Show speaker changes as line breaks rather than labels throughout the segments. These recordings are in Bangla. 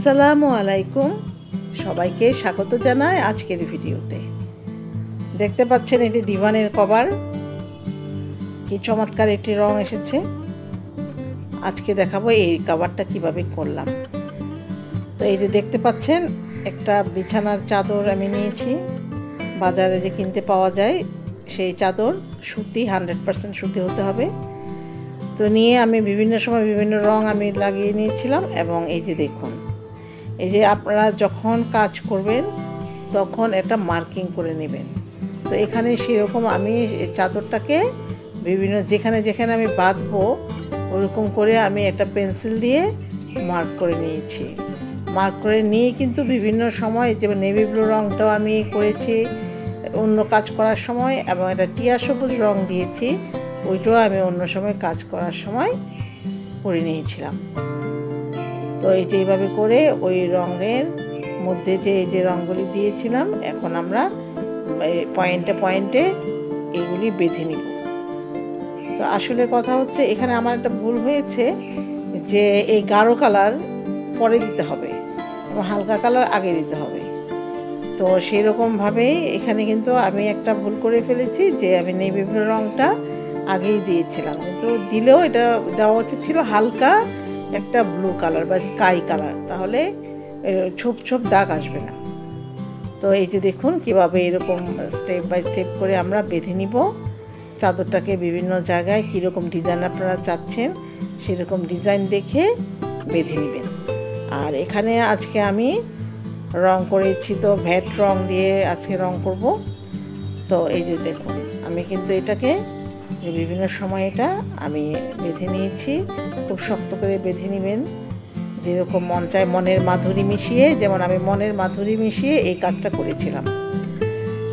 আসসালামু আলাইকুম, সবাইকে স্বাগত জানাই আজকের ভিডিওতে। দেখতে পাচ্ছেন এটি ডিভানের কভার, কি চমৎকার একটি রং এসেছে। আজকে দেখাবো এই কভারটা কিভাবে করলাম। তো এই যে দেখতে পাচ্ছেন একটা বিছানার চাদর আমি নিয়েছি, বাজারে যে কিনতে পাওয়া যায় সেই চাদর, সুতি 100% সুতি হতে হবে। তো নিয়ে আমি বিভিন্ন সময় বিভিন্ন রং আমি লাগিয়ে নিয়েছিলাম। এবং এই যে দেখুন, এই যে আপনারা যখন কাজ করবেন তখন এটা মার্কিং করে নেবেন। তো এখানে সেরকম আমি চাদরটাকে বিভিন্ন যেখানে যেখানে আমি বাঁধবো ওরকম করে আমি একটা পেন্সিল দিয়ে মার্ক করে নিয়েছি। মার্ক করে নিয়ে কিন্তু বিভিন্ন সময় যে নেভি ব্লু রংটাও আমি করেছি অন্য কাজ করার সময়, এবং একটা টিয়া সবুজ রং দিয়েছি, ওইটাও আমি অন্য সময় কাজ করার সময় করে নিয়েছিলাম। তো এই যে এইভাবে করে ওই রঙের মধ্যে যে এই যে রঙগুলি দিয়েছিলাম, এখন আমরা পয়েন্টে পয়েন্টে এইগুলি বেঁধে নিব। তো আসলে কথা হচ্ছে এখানে আমার একটা ভুল হয়েছে যে এই গাঢ় কালার পরে দিতে হবে এবং হালকা কালার আগে দিতে হবে। তো সেই রকমভাবেই এখানে কিন্তু আমি একটা ভুল করে ফেলেছি যে আমি নেভি ব্লু রঙটা আগেই দিয়েছিলাম, কিন্তু দিলেও এটা দেওয়া উচিত ছিল হালকা একটা ব্লু কালার বা স্কাই কালার, তাহলে ছোপ ছোপ দাগ আসবে না। তো এই যে দেখুন কিভাবে এরকম স্টেপ বাই স্টেপ করে আমরা বেঁধে নিব চাদরটাকে। বিভিন্ন জায়গায় কীরকম ডিজাইন আপনারা চাচ্ছেন সেরকম ডিজাইন দেখে বেঁধে নেবেন। আর এখানে আজকে আমি রং করেছি, তো ভ্যাট রং দিয়ে আজকে রং করব। তো এই যে দেখুন আমি কিন্তু এটাকে বিভিন্ন সময় এটা আমি বেঁধে নিয়েছি। খুব শক্ত করে বেঁধে নেবেন, যেরকম মন চায় মনের মাধুরী মিশিয়ে, যেমন আমি মনের মাধুরী মিশিয়ে এই কাজটা করেছিলাম।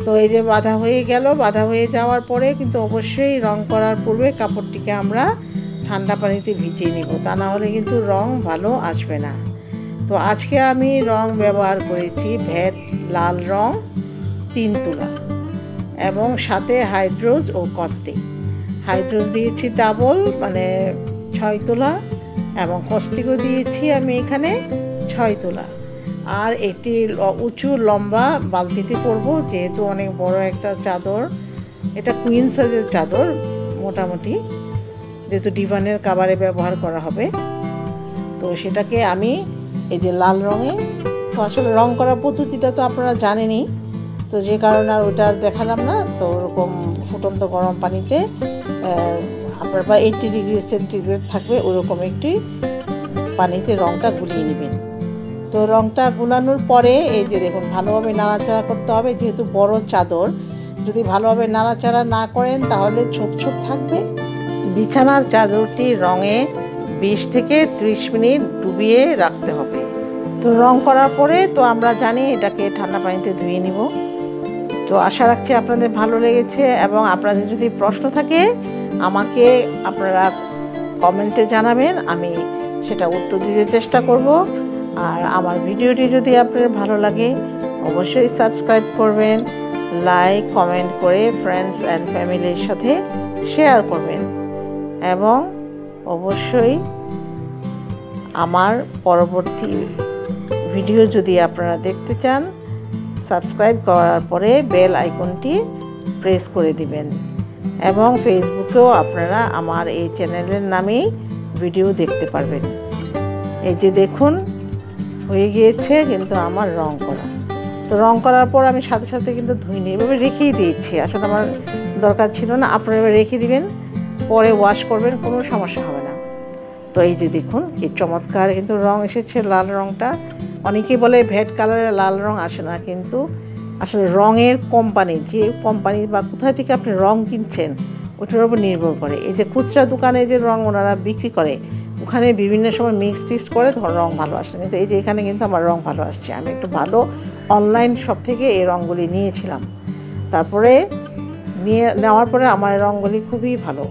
তো এই যে বাঁধা হয়ে গেল, বাঁধা হয়ে যাওয়ার পরে কিন্তু অবশ্যই রং করার পূর্বে কাপড়টিকে আমরা ঠান্ডা পানিতে ভিজিয়ে নিব, তা না হলে কিন্তু রং ভালো আসবে না। তো আজকে আমি রং ব্যবহার করেছি ভ্যাট লাল রং 3 তোলা এবং সাথে হাইড্রোজ ও কস্টিক। হাইড্রোজ দিয়েছি ডাবল মানে 6 তোলা এবং কস্টিকও দিয়েছি আমি এখানে 6 তোলা। আর একটি উঁচু লম্বা বালতিতে করব, যেহেতু অনেক বড় একটা চাদর, এটা কুইন সাইজের চাদর মোটামুটি, যেহেতু ডিভানের কাভারে ব্যবহার করা হবে। তো সেটাকে আমি এই যে লাল রঙে, তো আসলে রং করার পদ্ধতিটা তো আপনারা জানেনই, তো যে কারণে আর ওটা দেখালাম না। তো ওরকম ফুটন্ত গরম পানিতে আপনার বা 80 ডিগ্রি সেন্টিগ্রেড থাকবে ওরকম একটি পানিতে রংটা গুলিয়ে নেবেন। তো রংটা গুলানোর পরে এই যে দেখুন ভালোভাবে নাড়াচাড়া করতে হবে, যেহেতু বড় চাদর, যদি ভালোভাবে নাড়াচাড়া না করেন তাহলে ছোপ ছোপ থাকবে। বিছানার চাদরটি রঙে 20 থেকে 30 মিনিট ডুবিয়ে রাখতে হবে। তো রং করার পরে তো আমরা জানি এটাকে ঠান্ডা পানিতে ধুয়ে নিব। তো আশা রাখছি আপনাদের ভালো লেগেছে, এবং আপনাদের যদি প্রশ্ন থাকে আমাকে আপনারা কমেন্টে জানাবেন, আমি সেটা উত্তর দিতে চেষ্টা করব। আর আমার ভিডিওটি যদি আপনাদের ভালো লাগে অবশ্যই সাবস্ক্রাইব করবেন, লাইক কমেন্ট করে ফ্রেন্ডস অ্যান্ড ফ্যামিলির সাথে শেয়ার করবেন, এবং অবশ্যই আমার পরবর্তী ভিডিও যদি আপনারা দেখতে চান সাবস্ক্রাইব করার পরে বেল আইকনটি প্রেস করে দিবেন। এবং ফেসবুকেও আপনারা আমার এই চ্যানেলের নামেই ভিডিও দেখতে পারবেন। এই যে দেখুন হয়ে গিয়েছে কিন্তু আমার রং করা। তো রং করার পর আমি সাথে সাথে কিন্তু ধুইনি, এভাবে রেখেই দিয়েছি, আসলে আমার দরকার ছিল না। আপনারা এভাবে রেখে দিবেন, পরে ওয়াশ করবেন, কোনো সমস্যা হবে না। তো এই যে দেখুন কি চমৎকার কিন্তু রং এসেছে লাল রংটা। অনেকেই বলে ভ্যাট কালারের লাল রং আসে না, কিন্তু আসলে রঙের কোম্পানি, যে কোম্পানি বা কোথায় থেকে আপনি রং কিনছেন ওটার উপর নির্ভর করে। এই যে খুচরা দোকানে যে রং ওনারা বিক্রি করে ওখানে বিভিন্ন সময় মিক্স টিক্স করে রং ভালো আসে, কিন্তু এই যে এখানে কিন্তু আমার রং ভালো আসছে। আমি একটু ভালো অনলাইন শপ থেকে এই রঙগুলি নিয়েছিলাম, তারপরে নেওয়ার পরে আমার রঙগুলি খুবই ভালো।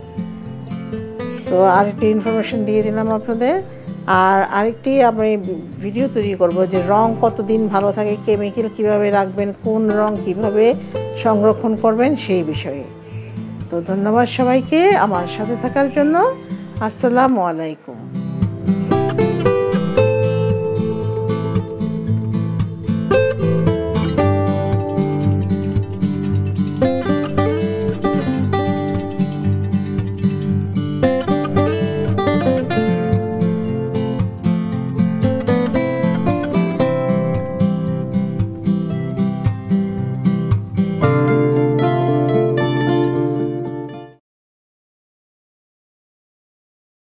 তো আরেকটি ইনফরমেশন দিয়ে দিলাম আপনাদের। আর আরেকটি আমি ভিডিও তৈরি করব যে রং কতদিন ভালো থাকে, কেমিক্যাল কিভাবে রাখবেন, কোন রং কিভাবে সংরক্ষণ করবেন সেই বিষয়ে। তো ধন্যবাদ সবাইকে আমার সাথে থাকার জন্য। আসসালামু আলাইকুম।